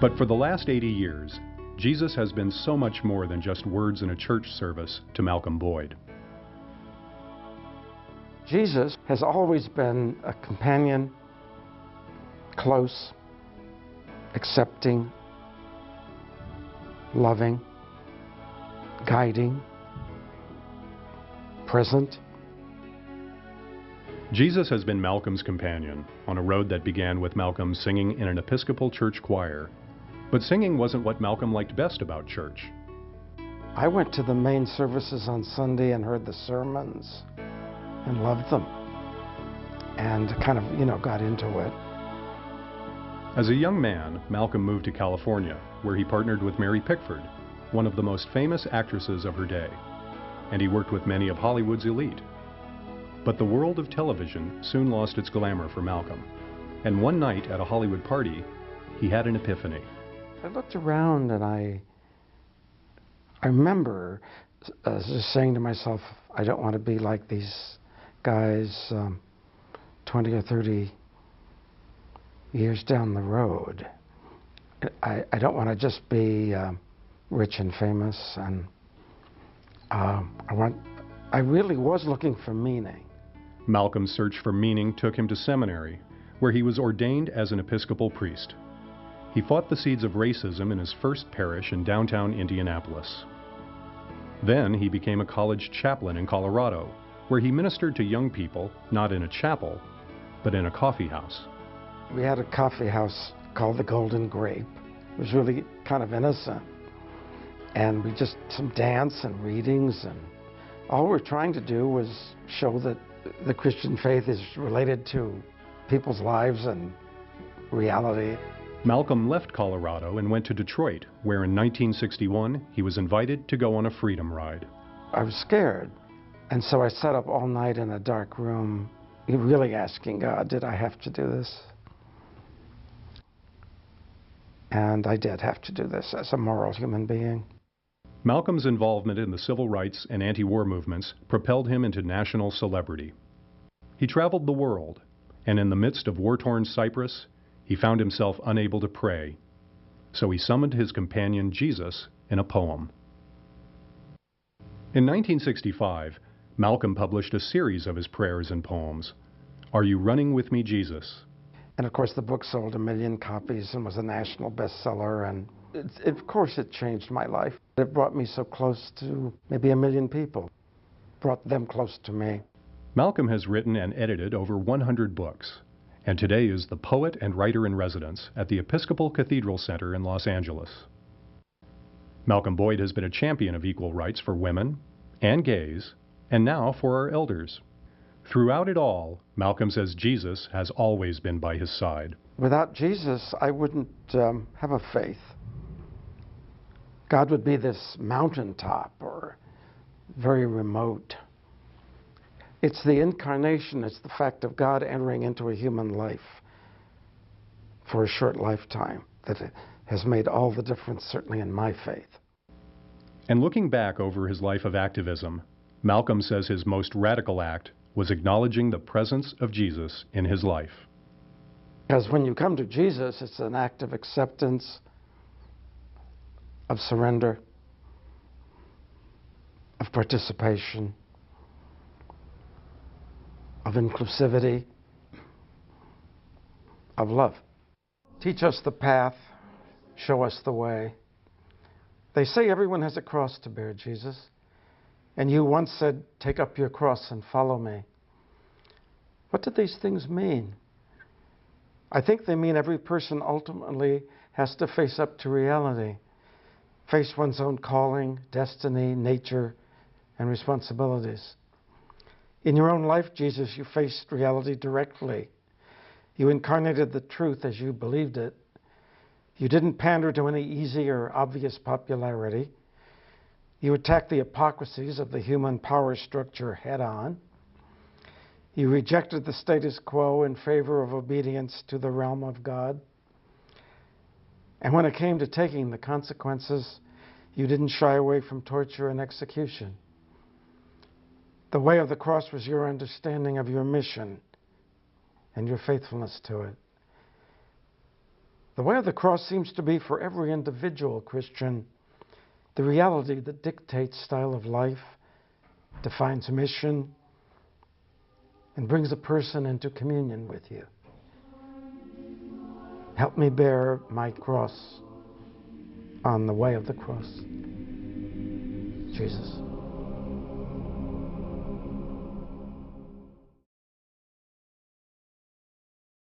But for the last 80 years, Jesus has been so much more than just words in a church service to Malcolm Boyd. Jesus has always been a companion, close, accepting, loving, guiding, present. Jesus has been Malcolm's companion on a road that began with Malcolm singing in an Episcopal church choir. But singing wasn't what Malcolm liked best about church. I went to the main services on Sunday and heard the sermons and loved them and kind of, got into it. As a young man, Malcolm moved to California, where he partnered with Mary Pickford, one of the most famous actresses of her day, and he worked with many of Hollywood's elite. But the world of television soon lost its glamour for Malcolm, and one night at a Hollywood party, he had an epiphany. I looked around and I remember just saying to myself, I don't want to be like these guys 20 or 30 years down the road. I don't want to just be rich and famous, and I really was looking for meaning. Malcolm's search for meaning took him to seminary, where he was ordained as an Episcopal priest. He fought the seeds of racism in his first parish in downtown Indianapolis. Then he became a college chaplain in Colorado, where he ministered to young people, not in a chapel, but in a coffee house. We had a coffee house called the Golden Grape. It was really kind of innocent. And we just, some dance and readings, and all we're trying to do was show that the Christian faith is related to people's lives and reality. Malcolm left Colorado and went to Detroit, where in 1961 he was invited to go on a freedom ride. I was scared, and so I sat up all night in a dark room, really asking God, did I have to do this? And I did have to do this as a moral human being. Malcolm's involvement in the civil rights and anti-war movements propelled him into national celebrity. He traveled the world, and in the midst of war-torn Cyprus, he found himself unable to pray. So he summoned his companion Jesus in a poem. In 1965, Malcolm published a series of his prayers and poems. Are You Running With Me, Jesus? And of course the book sold 1 million copies and was a national bestseller, and of course it changed my life. It brought me so close to maybe 1 million people, brought them close to me. Malcolm has written and edited over 100 books, and today is the poet and writer-in-residence at the Episcopal Cathedral Center in Los Angeles. Malcolm Boyd has been a champion of equal rights for women and gays, and now for our elders. Throughout it all, Malcolm says Jesus has always been by his side. Without Jesus, I wouldn't have a faith. God would be this mountaintop or very remote. It's the incarnation, it's the fact of God entering into a human life for a short lifetime that has made all the difference, certainly in my faith. And looking back over his life of activism, Malcolm says his most radical act was acknowledging the presence of Jesus in his life. Because when you come to Jesus, it's an act of acceptance, of surrender, of participation, of inclusivity, of love. Teach us the path, show us the way. They say everyone has a cross to bear, Jesus. And you once said, take up your cross and follow me. What do these things mean? I think they mean every person ultimately has to face up to reality, face one's own calling, destiny, nature, and responsibilities. In your own life, Jesus, you faced reality directly. You incarnated the truth as you believed it. You didn't pander to any easy or obvious popularity. You attacked the hypocrisies of the human power structure head-on. You rejected the status quo in favor of obedience to the realm of God. And when it came to taking the consequences, you didn't shy away from torture and execution. The way of the cross was your understanding of your mission and your faithfulness to it. The way of the cross seems to be for every individual Christian the reality that dictates style of life, defines mission, and brings a person into communion with you. Help me bear my cross on the way of the cross. Jesus.